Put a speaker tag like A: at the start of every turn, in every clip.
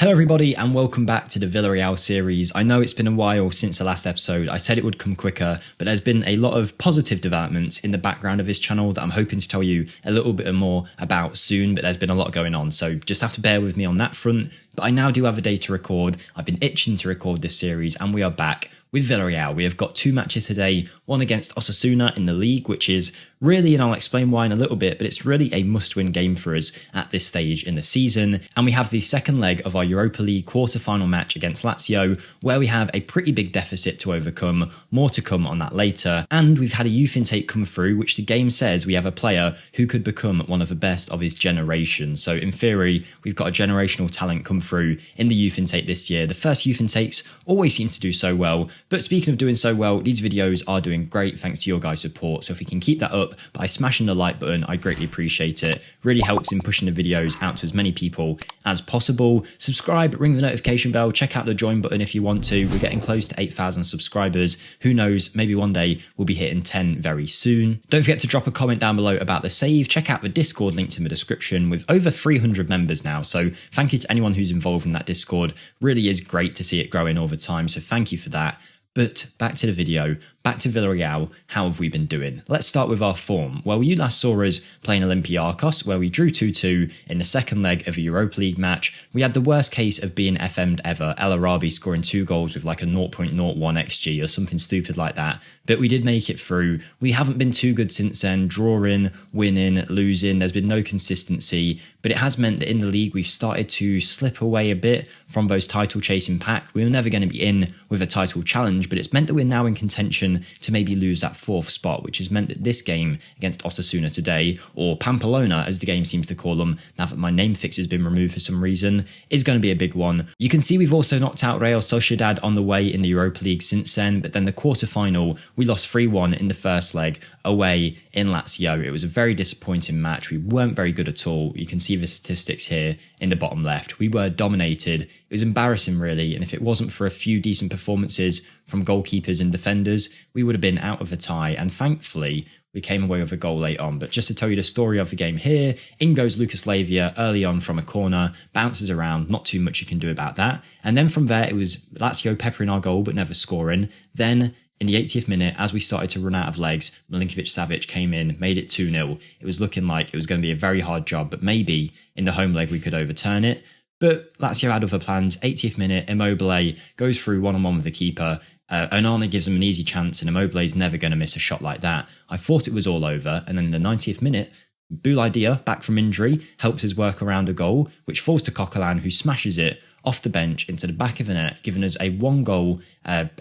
A: Hello everybody and welcome back to the Villarreal series. I know it's been a while since the last episode. I said it would come quicker, but there's been a lot of positive developments in the background of this channel that I'm hoping to tell you a little bit more about soon, but there's been a lot going on, so just have to bear with me on that front. But I now do have a day to record. I've been itching to record this series and we are back with Villarreal. We have got two matches today, one against Osasuna in the league, which is really, and I'll explain why in a little bit, but it's really a must-win game for us at this stage in the season. And we have the second leg of our Europa League quarter-final match against Lazio, where we have a pretty big deficit to overcome, more to come on that later. And we've had a youth intake come through, which the game says we have a player who could become one of the best of his generation. So in theory, we've got a generational talent come through in the youth intake this year. The first youth intakes always seem to do so well, but speaking of doing so well, these videos are doing great thanks to your guys' support. So if we can keep that up by smashing the like button, I'd greatly appreciate it. Really helps in pushing the videos out to as many people as possible. Subscribe, ring the notification bell, check out the join button if you want to. We're getting close to 8,000 subscribers. Who knows, maybe one day we'll be hitting 10 very soon. Don't forget to drop a comment down below about the save. Check out the Discord linked in the description with over 300 members now. So thank you to anyone who's involved in that Discord. Really is great to see it growing over time. So thank you for that. But back to the video, back to Villarreal, how have we been doing? Let's start with our form. Well, you last saw us playing Olympiacos, where we drew 2-2 in the second leg of a Europa League match. We had the worst case of being FM'd ever, El Arabi scoring 2 goals with like a 0.01 XG or something stupid like that. But we did make it through. We haven't been too good since then, drawing, winning, losing. There's been no consistency, but it has meant that in the league we've started to slip away a bit from those title chasing pack. We were never going to be in with a title challenge, but it's meant that we're now in contention to maybe lose that 4th spot, which has meant that this game against Osasuna today, or Pamplona as the game seems to call them, now that my name fix has been removed for some reason, is going to be a big one. You can see we've also knocked out Real Sociedad on the way in the Europa League since then, but then the quarter-final, we lost 3-1 in the first leg away in Lazio. It was a very disappointing match. We weren't very good at all. You can see the statistics here in the bottom left. We were dominated. It was embarrassing, really, and if it wasn't for a few decent performances from goalkeepers and defenders, we would have been out of a tie, and thankfully we came away with a goal late on. But just to tell you the story of the game here, in goes Lucas Lavia early on from a corner, bounces around, not too much you can do about that. And then from there, it was Lazio peppering our goal but never scoring. Then in the 80th minute, as we started to run out of legs, Milinkovic-Savic came in, made it 2-0. It was looking like it was going to be a very hard job, but maybe in the home leg we could overturn it. But Lazio had other plans. 80th minute, Immobile goes through one-on-one with the keeper. Onana gives him an easy chance, and Immobile's never going to miss a shot like that. I thought it was all over, and then in the 90th minute, Boulaïdia, back from injury, helps his work around a goal, which falls to Coquelin, who smashes it off the bench into the back of the net, giving us a 1-goal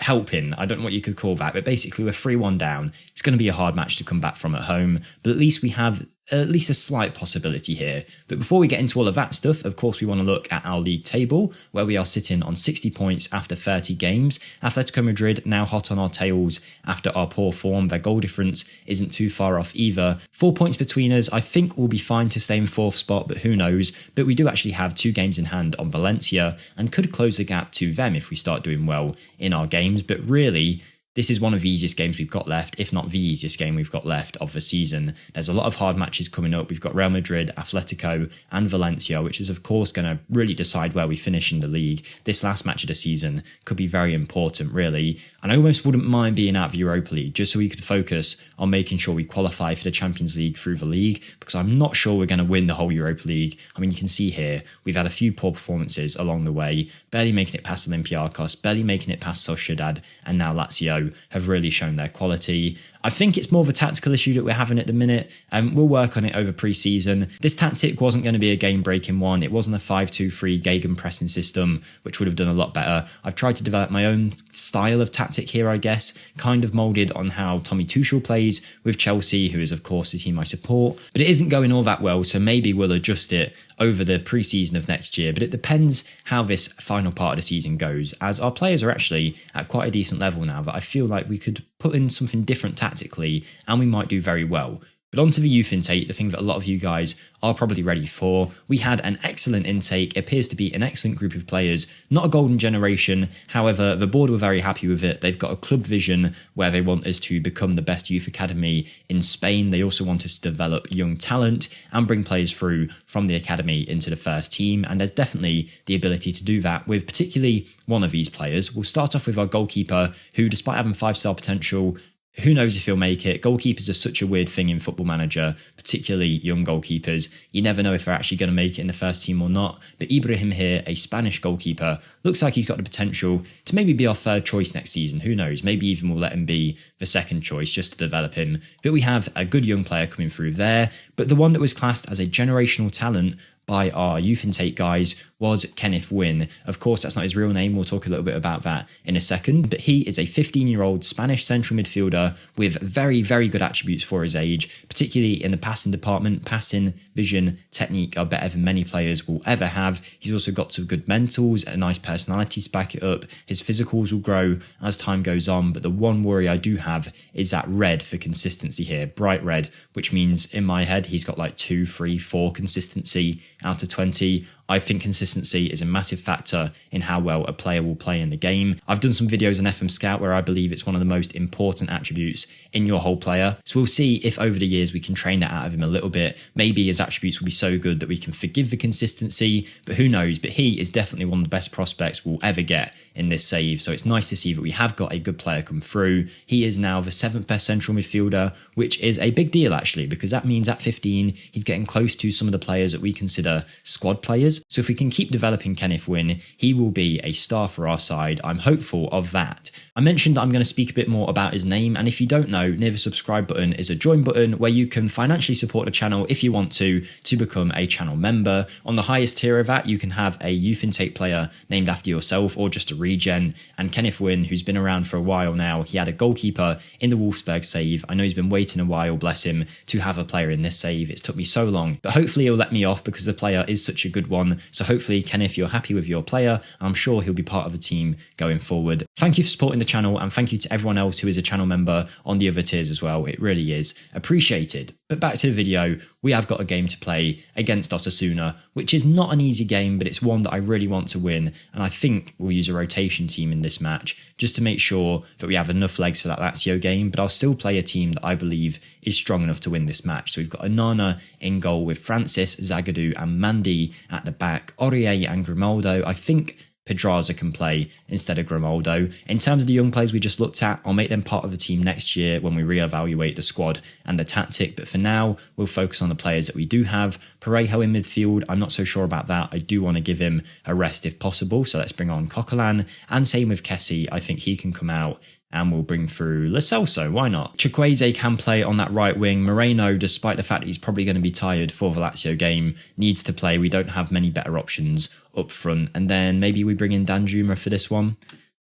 A: helping. I don't know what you could call that, but basically we're 3-1 down. It's going to be a hard match to come back from at home, but at least we have at least a slight possibility here. But before we get into all of that stuff, of course, we want to look at our league table, where we are sitting on 60 points after 30 games. Atletico Madrid now hot on our tails after our poor form. Their goal difference isn't too far off either. 4 points between us. I think we'll be fine to stay in 4th spot, but who knows? But we do actually have 2 games in hand on Valencia and could close the gap to them if we start doing well in our games. But really, this is one of the easiest games we've got left, if not the easiest game we've got left of the season. There's a lot of hard matches coming up. We've got Real Madrid, Atletico and Valencia, which is of course going to really decide where we finish in the league. This last match of the season could be very important, really. And I almost wouldn't mind being out of the Europa League just so we could focus on making sure we qualify for the Champions League through the league, because I'm not sure we're going to win the whole Europa League. I mean, you can see here, we've had a few poor performances along the way, barely making it past Olympiacos, barely making it past Sociedad, and now Lazio have really shown their quality. I think it's more of a tactical issue that we're having at the minute, and we'll work on it over pre-season. This tactic wasn't going to be a game-breaking one. It wasn't a 5-2-3 Gegenpressing system, which would have done a lot better. I've tried to develop my own style of tactic here, I guess, kind of moulded on how Tommy Tuchel plays with Chelsea, who is, of course, the team I support. But it isn't going all that well, so maybe we'll adjust it over the pre-season of next year. But it depends how this final part of the season goes, as our players are actually at quite a decent level now that I feel like we could put in something different tactically and we might do very well. But onto the youth intake, the thing that a lot of you guys are probably ready for. We had an excellent intake, appears to be an excellent group of players, not a golden generation. However, the board were very happy with it. They've got a club vision where they want us to become the best youth academy in Spain. They also want us to develop young talent and bring players through from the academy into the first team. And there's definitely the ability to do that with particularly one of these players. We'll start off with our goalkeeper, who, despite having 5-star potential, who knows if he'll make it. Goalkeepers are such a weird thing in Football Manager, particularly young goalkeepers. You never know if they're actually going to make it in the first team or not. But Ibrahim here, a Spanish goalkeeper, looks like he's got the potential to maybe be our third choice next season. Who knows? Maybe even we'll let him be the second choice just to develop him. But we have a good young player coming through there. But the one that was classed as a generational talent by our youth intake guys was Kenneth Wynn. Of course, that's not his real name. We'll talk a little bit about that in a second. But he is a 15-year-old Spanish central midfielder with very, very good attributes for his age, particularly in the passing department. Passing, vision, technique are better than many players will ever have. He's also got some good mentals, a nice personality to back it up. His physicals will grow as time goes on. But the one worry I do have is that red for consistency here, bright red, which means in my head, he's got like 2, 3, 4 consistency out of 20. I think consistency is a massive factor in how well a player will play in the game. I've done some videos on FM Scout where I believe it's one of the most important attributes in your whole player. So we'll see if over the years we can train that out of him a little bit. Maybe his attributes will be so good that we can forgive the consistency, but who knows? But he is definitely one of the best prospects we'll ever get in this save. So it's nice to see that we have got a good player come through. He is now the 7th best central midfielder, which is a big deal actually, because that means at 15, he's getting close to some of the players that we consider squad players. So if we can keep developing Kenneth Wynn, he will be a star for our side. I'm hopeful of that. I mentioned that I'm going to speak a bit more about his name, and if you don't know, near the subscribe button is a join button where you can financially support the channel if you want to become a channel member. On the highest tier of that, you can have a youth intake player named after yourself or just a regen. And Kenneth Wynn, who's been around for a while now, he had a goalkeeper in the Wolfsburg save. I know he's been waiting a while, bless him, to have a player in this save. It's took me so long, but hopefully he'll let me off because the player is such a good one. So hopefully, Kenneth, you're happy with your player. I'm sure he'll be part of the team going forward. Thank you for supporting the channel, and thank you to everyone else who is a channel member on the other tiers as well. It really is appreciated. But back to the video, we have got a game to play against Osasuna, which is not an easy game, but it's one that I really want to win. And I think we'll use a rotation team in this match just to make sure that we have enough legs for that Lazio game, but I'll still play a team that I believe is strong enough to win this match. So we've got Onana in goal with Francis, Zagadou and Mandy at the back, Aurier and Grimaldo. I think Pedraza can play instead of Grimaldo. In terms of the young players we just looked at, I'll make them part of the team next year when we reevaluate the squad and the tactic. But for now, we'll focus on the players that we do have. Parejo in midfield, I'm not so sure about that. I do want to give him a rest if possible. So let's bring on Coquelin. And same with Kessie. I think he can come out and we'll bring through Lo Celso. Why not? Chukwueze can play on that right wing. Moreno, despite the fact that he's probably going to be tired for the Lazio game, needs to play. We don't have many better options up front. And then maybe we bring in Danjuma for this one.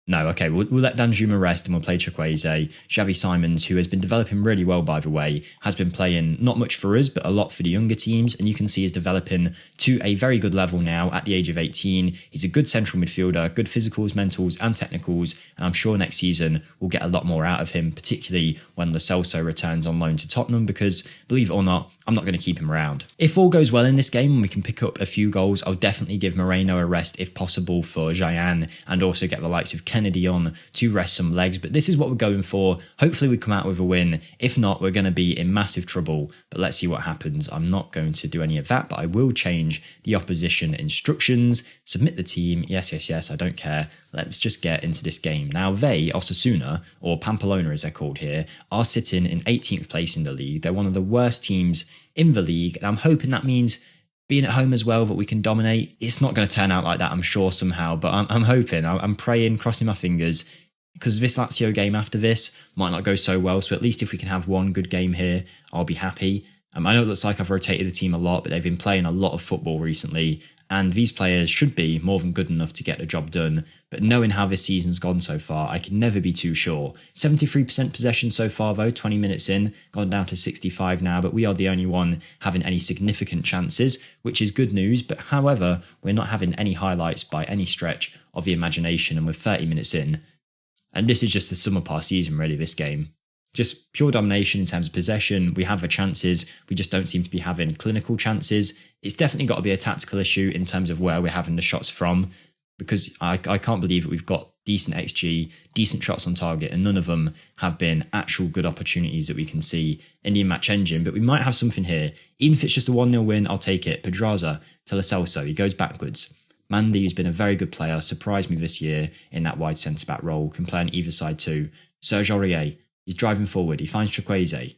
A: No, okay, we'll let Danjuma rest and we'll play Chukwueze. Xavi Simons, who has been developing really well, by the way, has been playing not much for us, but a lot for the younger teams. And you can see he's developing to a very good level now at the age of 18. He's a good central midfielder, good physicals, mentals and technicals. And I'm sure next season we'll get a lot more out of him, particularly when Lo Celso returns on loan to Tottenham, because believe it or not, I'm not going to keep him around. If all goes well in this game and we can pick up a few goals, I'll definitely give Moreno a rest if possible for Jayan, and also get the likes of Kennedy on to rest some legs. But this is what we're going for. Hopefully we come out with a win. If not, we're going to be in massive trouble. But let's see what happens. I'm not going to do any of that, but I will change the opposition instructions. Submit the team. Yes, I don't care. Let's just get into this game. Now they, Osasuna, or Pamplona as they're called here, are sitting in 18th place in the league. They're one of the worst teams in the league, and I'm hoping that means being at home as well, that we can dominate. It's not going to turn out like that, I'm sure, somehow, but I'm hoping, I'm praying, crossing my fingers, because this Lazio game after this might not go so well, so at least if we can have one good game here, I'll be happy. I know it looks like I've rotated the team a lot, but they've been playing a lot of football recently, and these players should be more than good enough to get the job done. But knowing how this season's gone so far, I can never be too sure. 73% possession so far though, 20 minutes in, gone down to 65 now, but we are the only one having any significant chances, which is good news. But however, we're not having any highlights by any stretch of the imagination, and we're 30 minutes in. And this is just the sum of our season really, this game. Just pure domination in terms of possession. We have the chances. We just don't seem to be having clinical chances. It's definitely got to be a tactical issue in terms of where we're having the shots from, because I can't believe that we've got decent XG, decent shots on target, and none of them have been actual good opportunities that we can see in the in-match engine. But we might have something here. Even if it's just a 1-0 win, I'll take it. Pedraza to Lo Celso. He goes backwards. Mandy, who's been a very good player, surprised me this year in that wide centre-back role, can play on either side too. Serge Aurier. He's driving forward. He finds Chukwueze.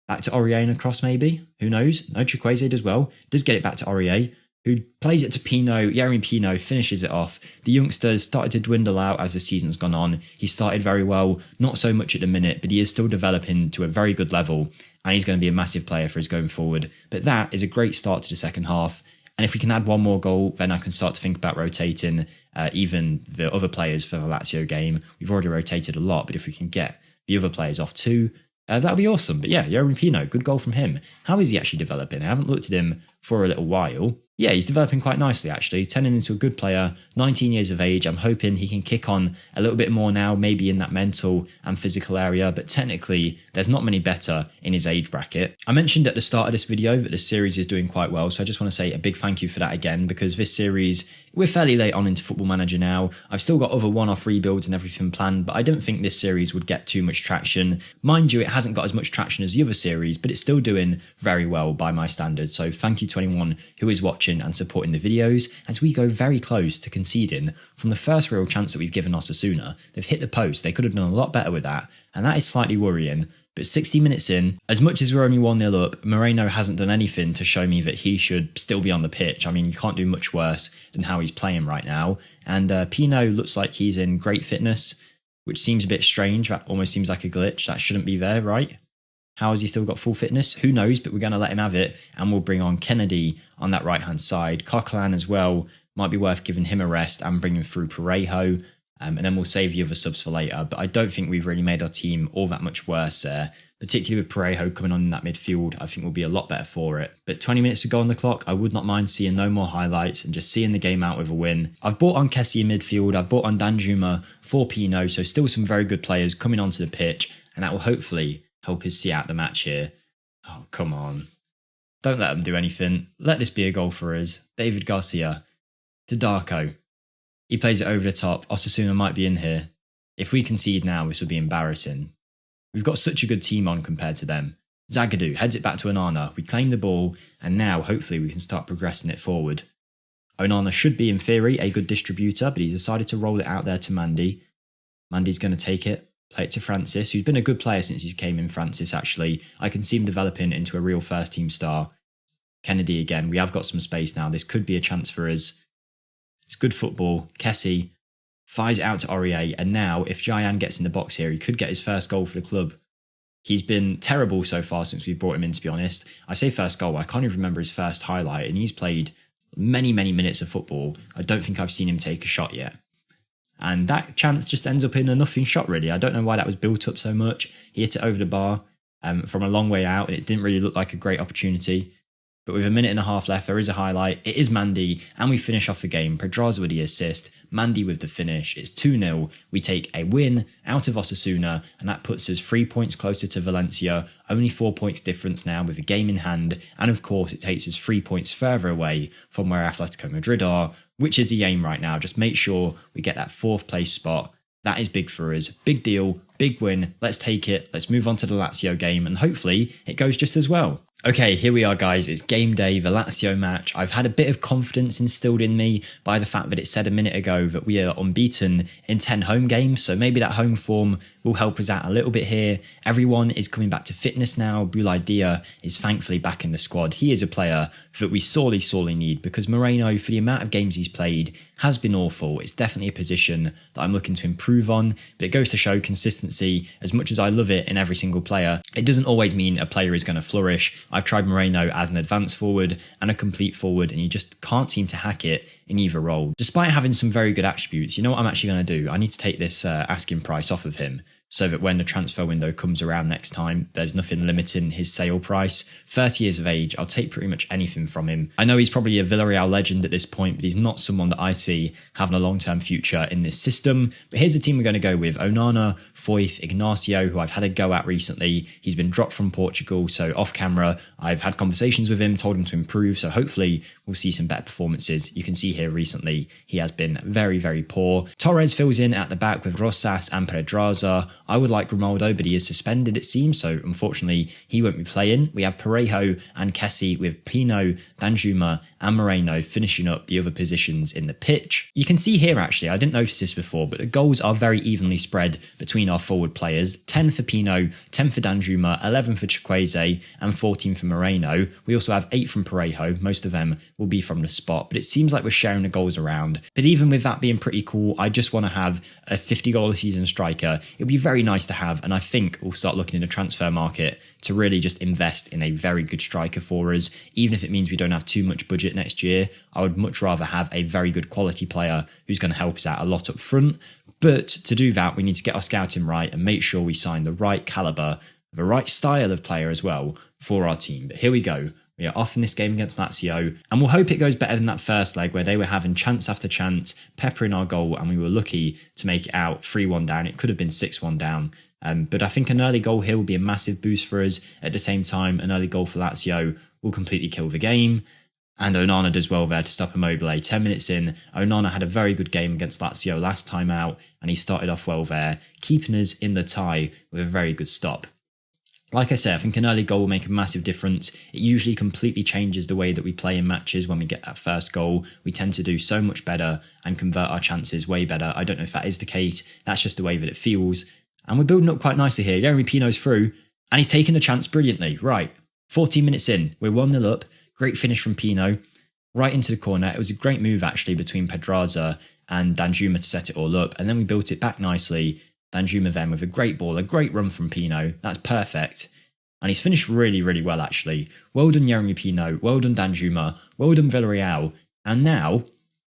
A: Back to Aurier and across maybe? Who knows? No, Chukwueze does well. Does get it back to Aurier, who plays it to Pino. Yeremy Pino finishes it off. The youngsters started to dwindle out as the season's gone on. He started very well, not so much at the minute, but he is still developing to a very good level, and he's going to be a massive player for us going forward. But that is a great start to the second half. And if we can add one more goal, then I can start to think about rotating even the other players for the Lazio game. We've already rotated a lot, but if we can get the other players off too, that'll be awesome. But yeah, Yeremy Pino, good goal from him. How is he actually developing? I haven't looked at him for a little while. Yeah, he's developing quite nicely actually, turning into a good player, 19 years of age. I'm hoping he can kick on a little bit more now, maybe in that mental and physical area, but technically there's not many better in his age bracket. I mentioned at the start of this video that the series is doing quite well, so I just want to say a big thank you for that again, because this series, we're fairly late on into Football Manager now. I've still got other one-off rebuilds and everything planned, but I don't think this series would get too much traction. Mind you, it hasn't got as much traction as the other series, but it's still doing very well by my standards, so thank you to anyone who is watching and supporting the videos as we go very close to conceding from the first real chance that we've given Osasuna. They've hit the post. They could have done a lot better with that, and that is slightly worrying. But 60 minutes in, as much as we're only 1-0 up, Moreno hasn't done anything to show me that he should still be on the pitch. I mean, you can't do much worse than how he's playing right now. And Pino looks like he's in great fitness, which seems a bit strange. That almost seems like a glitch. That shouldn't be there, right? How has he still got full fitness? Who knows, but we're going to let him have it, and we'll bring on Kennedy on that right-hand side. Coquelin as well, might be worth giving him a rest and bringing through Parejo, and then we'll save the other subs for later. But I don't think we've really made our team all that much worse there, particularly with Parejo coming on in that midfield. I think we'll be a lot better for it. But 20 minutes to go on the clock, I would not mind seeing no more highlights and just seeing the game out with a win. I've bought on Kessie in midfield, I've bought on Danjuma for Pino, so still some very good players coming onto the pitch, and that will hopefully help us see out the match here. Oh, come on. Don't let them do anything. Let this be a goal for us. David Garcia to Darko. He plays it over the top. Osasuna might be in here. If we concede now, this would be embarrassing. We've got such a good team on compared to them. Zagadou heads it back to Onana. We claim the ball, and now hopefully we can start progressing it forward. Onana should be, in theory, a good distributor, but he's decided to roll it out there to Mandy. Mandy's going to take it. Play it to Francis, who's been a good player since he came in, Francis, actually. I can see him developing into a real first-team star. Kennedy again. We have got some space now. This could be a chance for us. It's good football. Kessie fires it out to Aurier, and now, if Jayan gets in the box here, he could get his first goal for the club. He's been terrible so far since we brought him in, to be honest. I say first goal, I can't even remember his first highlight, and he's played many, many minutes of football. I don't think I've seen him take a shot yet. And that chance just ends up in a nothing shot, really. I don't know why that was built up so much. He hit it over the bar from a long way out, and it didn't really look like a great opportunity. But with a minute and a half left, there is a highlight. It is Mandy, and we finish off the game. Pedraza with the assist, Mandy with the finish. It's 2-0. We take a win out of Osasuna, and that puts us 3 points closer to Valencia. Only 4 points difference now with a game in hand. And of course, it takes us 3 points further away from where Atletico Madrid are, which is the aim right now. Just make sure we get that 4th place spot. That is big for us. Big deal, big win. Let's take it. Let's move on to the Lazio game, and hopefully it goes just as well. Okay, here we are, guys. It's game day, the Lazio match. I've had a bit of confidence instilled in me by the fact that it said a minute ago that we are unbeaten in 10 home games, so maybe that home form will help us out a little bit here. Everyone is coming back to fitness now. Boulaye Dia is thankfully back in the squad. He is a player that we sorely, sorely need, because Moreno, for the amount of games he's played, has been awful. It's definitely a position that I'm looking to improve on, but it goes to show consistency. As much as I love it in every single player, it doesn't always mean a player is going to flourish. I've tried Moreno as an advanced forward and a complete forward, and you just can't seem to hack it in either role. Despite having some very good attributes, you know what I'm actually going to do? I need to take this asking price off of him, so that when the transfer window comes around next time, there's nothing limiting his sale price. 30 years of age, I'll take pretty much anything from him. I know he's probably a Villarreal legend at this point, but he's not someone that I see having a long-term future in this system. But here's the team we're going to go with. Onana, Foyth, Ignacio, who I've had a go at recently. He's been dropped from Portugal, so off camera, I've had conversations with him, told him to improve, so hopefully we'll see some better performances. You can see here recently, he has been very, very poor. Torres fills in at the back with Rosas and Pedraza. I would like Grimaldo, but he is suspended, it seems, so unfortunately he won't be playing. We have Parejo and Kessie with Pino, Danjuma and Moreno finishing up the other positions in the pitch. You can see here actually, I didn't notice this before, but the goals are very evenly spread between our forward players. 10 for Pino, 10 for Danjuma, 11 for Chukwueze and 14 for Moreno. We also have 8 from Parejo. Most of them will be from the spot, but it seems like we're sharing the goals around. But even with that being pretty cool, I just want to have a 50 goal a season striker. It would be very nice to have, and I think we'll start looking in the transfer market to really just invest in a very good striker for us. Even if it means we don't have too much budget next year, I would much rather have a very good quality player who's going to help us out a lot up front. But to do that, we need to get our scouting right and make sure we sign the right calibre, the right style of player as well for our team. But here we go. We are off in this game against Lazio, and we'll hope it goes better than that first leg where they were having chance after chance, peppering our goal, and we were lucky to make it out 3-1 down. It could have been 6-1 down. But I think an early goal here will be a massive boost for us. At the same time, an early goal for Lazio will completely kill the game. And Onana does well there to stop Immobile. 10 minutes in, Onana had a very good game against Lazio last time out, and he started off well there, keeping us in the tie with a very good stop. Like I said, I think an early goal will make a massive difference. It usually completely changes the way that we play in matches when we get that first goal. We tend to do so much better and convert our chances way better. I don't know if that is the case. That's just the way that it feels. And we're building up quite nicely here. Jeremy Pino's through, and he's taken the chance brilliantly. Right, 14 minutes in, we're 1-0 up. Great finish from Pino, right into the corner. It was a great move actually between Pedraza and Danjuma to set it all up. And then we built it back nicely. Danjuma then with a great ball, a great run from Pino. That's perfect. And he's finished really, really well actually. Well done Jeremy Pino, well done Danjuma, well done Villarreal. And now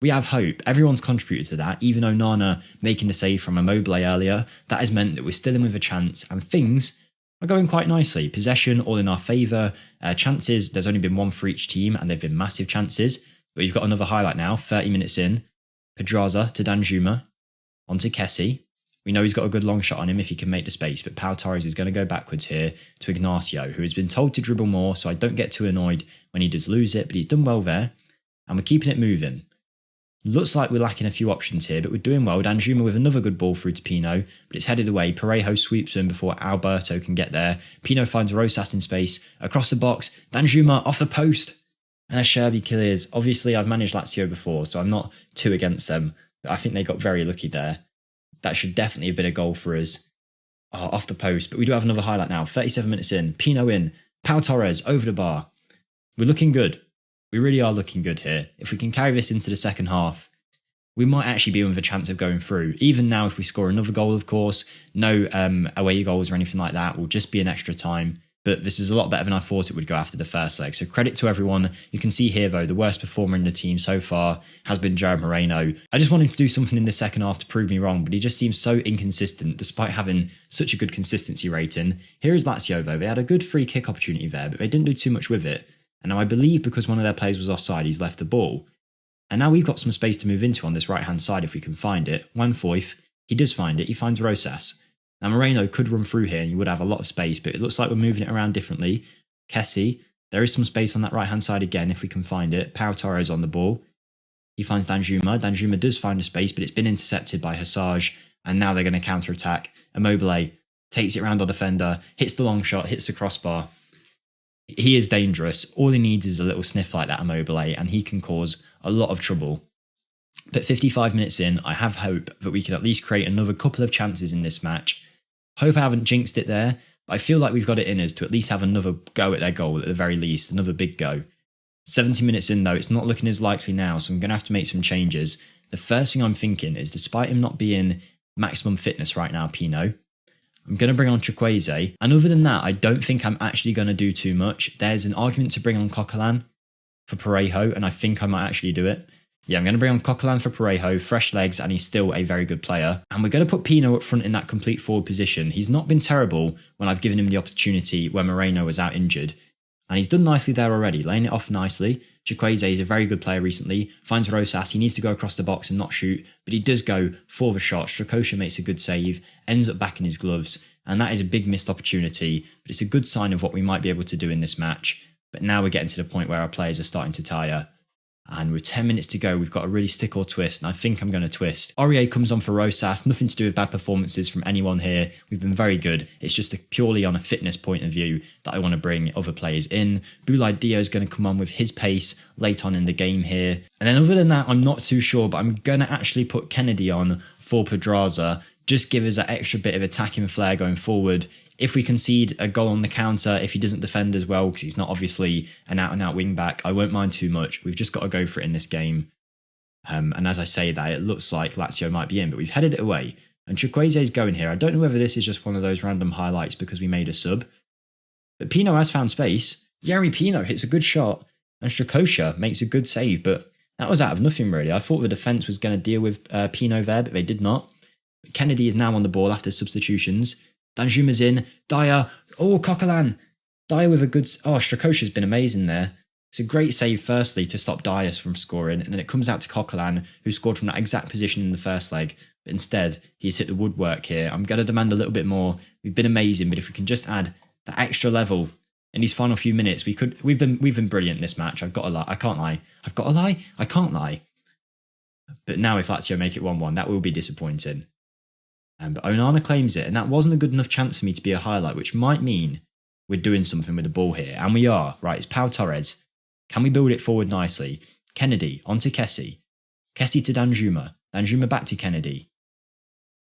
A: we have hope. Everyone's contributed to that. Even Onana making the save from Immobile earlier. That has meant that we're still in with a chance and things are going quite nicely. Possession all in our favour. Chances, there's only been one for each team and they've been massive chances. But you've got another highlight now, 30 minutes in. Pedraza to Danjuma, onto Kessie. We know he's got a good long shot on him if he can make the space, but Pau Torres is going to go backwards here to Ignacio, who has been told to dribble more, so I don't get too annoyed when he does lose it, but he's done well there. And we're keeping it moving. Looks like we're lacking a few options here, but we're doing well. Danjuma with another good ball through to Pino, but it's headed away. Parejo sweeps in before Alberto can get there. Pino finds Rosas in space. Across the box, Danjuma off the post. And Acerbi clears. Obviously, I've managed Lazio before, so I'm not too against them, but I think they got very lucky there. That should definitely have been a goal for us. Oh, off the post. But we do have another highlight now. 37 minutes in. Pino in. Pau Torres over the bar. We're looking good. We really are looking good here. If we can carry this into the second half, we might actually be with a chance of going through. Even now, if we score another goal, of course, no away goals or anything like that, will just be an extra time. But this is a lot better than I thought it would go after the first leg. So credit to everyone. You can see here, though, the worst performer in the team so far has been Jared Moreno. I just want him to do something in the second half to prove me wrong, but he just seems so inconsistent despite having such a good consistency rating. Here is Lazio, though. They had a good free kick opportunity there, but they didn't do too much with it. And now I believe because one of their players was offside, he's left the ball. And now we've got some space to move into on this right-hand side if we can find it. Juan Foyth, he does find it. He finds Rosas. Now Moreno could run through here and you would have a lot of space, but it looks like we're moving it around differently. Kessie, there is some space on that right-hand side again if we can find it. Pau Torres on the ball. He finds Danjuma. Danjuma does find a space, but it's been intercepted by Hassage. And now they're going to counter-attack. Immobile takes it around our defender, hits the long shot, hits the crossbar. He is dangerous. All he needs is a little sniff like that, Immobile, and he can cause a lot of trouble. But 55 minutes in, I have hope that we can at least create another couple of chances in this match. Hope I haven't jinxed it there, but I feel like we've got it in us to at least have another go at their goal at the very least, another big go. 70 minutes in though, it's not looking as likely now, so I'm going to have to make some changes. The first thing I'm thinking is, despite him not being maximum fitness right now, Pino, I'm going to bring on Chukwueze, and other than that, I don't think I'm actually going to do too much. There's an argument to bring on Coquelin for Parejo, and I think I might actually do it. Yeah, I'm going to bring on Coquelin for Parejo, fresh legs, and he's still a very good player. And we're going to put Pino up front in that complete forward position. He's not been terrible when I've given him the opportunity when Moreno was out injured. And he's done nicely there already, laying it off nicely. Chukwueze is a very good player recently. Finds Rosas. He needs to go across the box and not shoot, but he does go for the shot. Strakosha makes a good save, ends up back in his gloves, and that is a big missed opportunity. But it's a good sign of what we might be able to do in this match. But now we're getting to the point where our players are starting to tire. And with 10 minutes to go, we've got to really stick or twist, and I think I'm going to twist. Aurier comes on for Rosas, nothing to do with bad performances from anyone here. We've been very good. It's just purely on a fitness point of view that I want to bring other players in. Boulaye Dia is going to come on with his pace late on in the game here. And then other than that, I'm not too sure, but I'm going to actually put Kennedy on for Pedraza. Just give us that extra bit of attacking flair going forward. If we concede a goal on the counter, if he doesn't defend as well, because he's not obviously an out-and-out wing-back, I won't mind too much. We've just got to go for it in this game. And as I say that, it looks like Lazio might be in, but we've headed it away. And Chukwueze is going here. I don't know whether this is just one of those random highlights because we made a sub. But Pino has found space. Yari Pino hits a good shot, and Strakosha makes a good save, but that was out of nothing really. I thought the defence was going to deal with Pino there, but they did not. Kennedy is now on the ball after substitutions. Danjuma's in. Dyer. Oh, Coquelin. Dyer with a good... Oh, Strakosha's been amazing there. It's a great save, firstly, to stop Dyer from scoring. And then it comes out to Coquelin, who scored from that exact position in the first leg. But instead, he's hit the woodwork here. I'm going to demand a little bit more. We've been amazing, but if we can just add that extra level in these final few minutes, we've been brilliant in this match. I've got to lie. I can't lie. I've got to lie. I can't lie. But now if Lazio make it 1-1, that will be disappointing. But Onana claims it, and that wasn't a good enough chance for me to be a highlight, which might mean we're doing something with the ball here. And we are. Right, it's Pau Torres. Can we build it forward nicely? Kennedy, onto Kessie. Kessie to Danjuma. Danjuma back to Kennedy.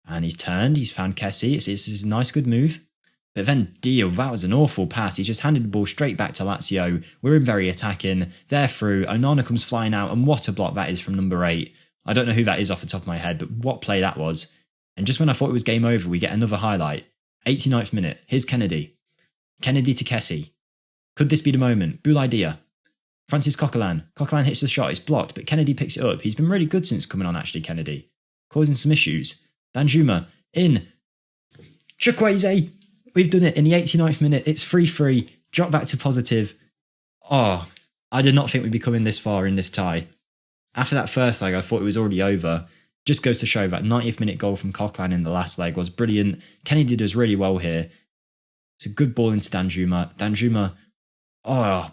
A: And he's turned, he's found Kessie. It's a nice, good move. But then Dio, that was an awful pass. He just handed the ball straight back to Lazio. We're in very attacking. They're through. Onana comes flying out, and what a block that is from number 8. I don't know who that is off the top of my head, but what play that was. And just when I thought it was game over, we get another highlight. 89th minute. Here's Kennedy. Kennedy to Kessie. Could this be the moment? Boulaye Dia. Francis Coquelin. Coquelin hits the shot. It's blocked, but Kennedy picks it up. He's been really good since coming on, actually, Kennedy. Causing some issues. Danjuma. In. Chukwueze. We've done it in the 89th minute. It's 3-3. Drop back to positive. Oh, I did not think we'd be coming this far in this tie. After that first leg, I thought it was already over. Just goes to show that 90th minute goal from Coquelin in the last leg was brilliant. Kennedy does really well here. It's a good ball into Danjuma. Danjuma, oh,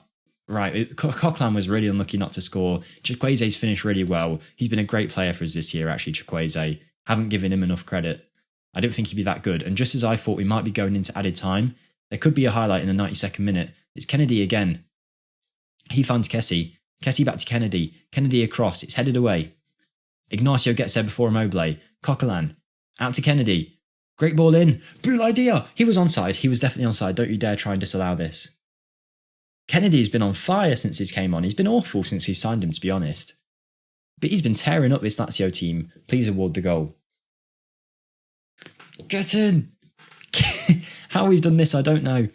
A: right. Coquelin was really unlucky not to score. Chukwueze's finished really well. He's been a great player for us this year, actually, Chukwueze. Haven't given him enough credit. I don't think he'd be that good. And just as I thought we might be going into added time, there could be a highlight in the 92nd minute. It's Kennedy again. He finds Kessie. Kessie back to Kennedy. Kennedy across. It's headed away. Ignacio gets there before Immobile. Coquelin. Out to Kennedy. Great ball in. Boulaye Dia. He was onside. He was definitely onside. Don't you dare try and disallow this. Kennedy's been on fire since he's came on. He's been awful since we've signed him, to be honest. But he's been tearing up this Lazio team. Please award the goal. Get in. How we've done this, I don't know.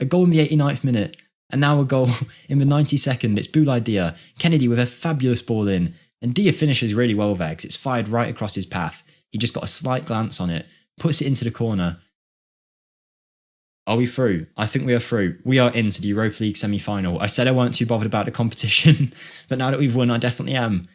A: A goal in the 89th minute. And now a goal in the 92nd. It's Boulaye Dia. Kennedy with a fabulous ball in. And Dia finishes really well there because it's fired right across his path. He just got a slight glance on it, puts it into the corner. Are we through? I think we are through. We are into the Europa League semi-final. I said I weren't too bothered about the competition, but now that we've won, I definitely am.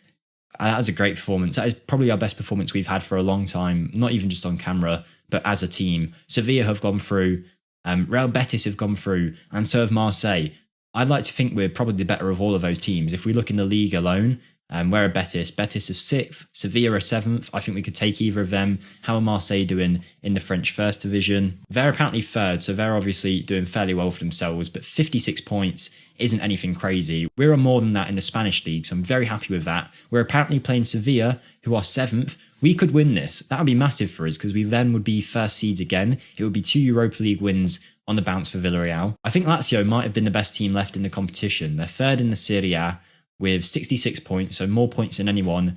A: That was a great performance. That is probably our best performance we've had for a long time, not even just on camera, but as a team. Sevilla have gone through, Real Betis have gone through, and so have Marseille. I'd like to think we're probably the better of all of those teams. If we look in the league alone, we're a Betis. Betis is 6th. Sevilla are 7th. I think we could take either of them. How are Marseille doing in the French First Division? They're apparently 3rd, so they're obviously doing fairly well for themselves, but 56 points isn't anything crazy. We're on more than that in the Spanish league, so I'm very happy with that. We're apparently playing Sevilla, who are 7th. We could win this. That would be massive for us, because we then would be first seeds again. It would be 2 Europa League wins on the bounce for Villarreal. I think Lazio might have been the best team left in the competition. They're 3rd in the Serie A, with 66 points, so more points than anyone.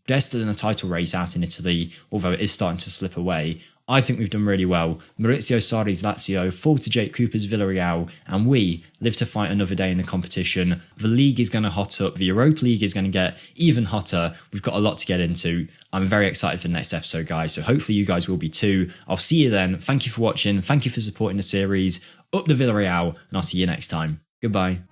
A: They're still in a title race out in Italy, although it is starting to slip away. I think we've done really well. Maurizio Sarri's Lazio fall to Jake Cooper's Villarreal, and we live to fight another day in the competition. The league is going to hot up. The Europa League is going to get even hotter. We've got a lot to get into. I'm very excited for the next episode, guys, so hopefully you guys will be too. I'll see you then. Thank you for watching. Thank you for supporting the series. Up the Villarreal, and I'll see you next time. Goodbye.